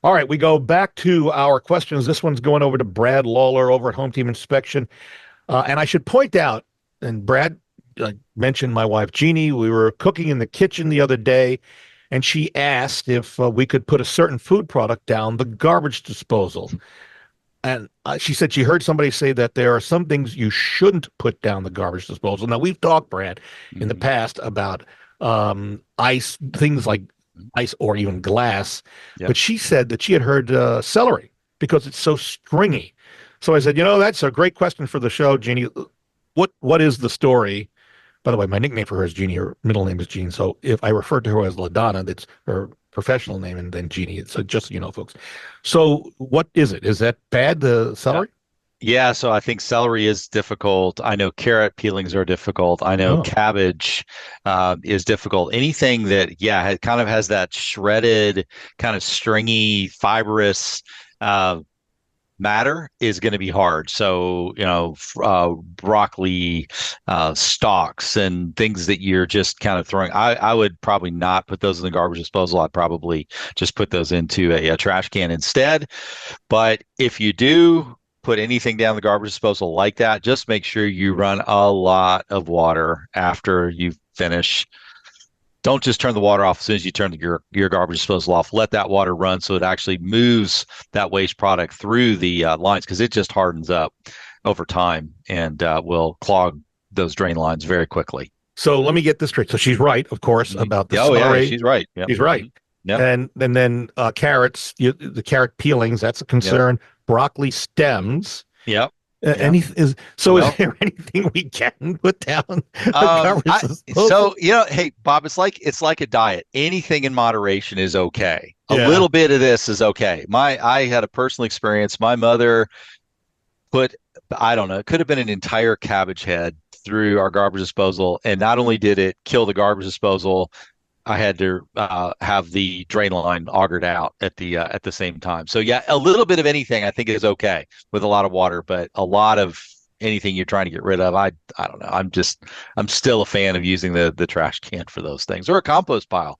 All right, we go back to our questions. This one's going over to Brad Lawler over at Home Team Inspection. And I should point out, and Brad mentioned my wife Jeannie. We were cooking in the kitchen the other day, and she asked if we could put a certain food product down the garbage disposal. And she said she heard somebody say that there are some things you shouldn't put down the garbage disposal. Now, we've talked, Brad, in the Mhm. past about ice, things like ice or even glass. Yep. But she said that she had heard celery because it's so stringy. So I said, that's a great question for the show, Jeannie. What is the story? By the way, my nickname for her is Jeannie. Her middle name is Jean. So if I refer to her as LaDonna, that's her professional name, and then Jeannie. So just so you know, folks. So what is it? Is that bad, the Yeah. celery? Yeah, so I think celery is difficult. I know carrot peelings are difficult. I know Oh, cabbage is difficult. Anything that, yeah, it kind of has that shredded, kind of stringy, fibrous uh, matter is going to be hard. So, broccoli stalks and things that you're just kind of throwing. I would probably not put those in the garbage disposal. I'd probably just put those into a trash can instead. But if you do put anything down the garbage disposal like that, just make sure you run a lot of water after you finish. Don't just turn the water off as soon as you turn your garbage disposal off. Let that water run so it actually moves that waste product through the lines because it just hardens up over time and will clog those drain lines very quickly. so let me get this straight. So she's right, of course, Mhm. about the Oh yeah, celery. she's right. Yep. She's right. Mhm. Yep. And then carrots, the carrot peelings, that's a Yep. concern. Broccoli stems. Yep. Yep. Any is so? Is Well, there anything we can put down the garbage I disposal? so hey Bob, it's like a diet. Anything in moderation is okay. A Yeah. little bit of this is okay. I had a personal experience. My mother put, I don't know, it could have been an entire cabbage head through our garbage disposal, and not only did it kill the garbage disposal, I had to have the drain line augered out at the same time. So yeah, a little bit of anything I think is okay with a lot of water, but a lot of anything you're trying to get rid of, I don't know. I'm still a fan of using the trash can for those things or a compost pile.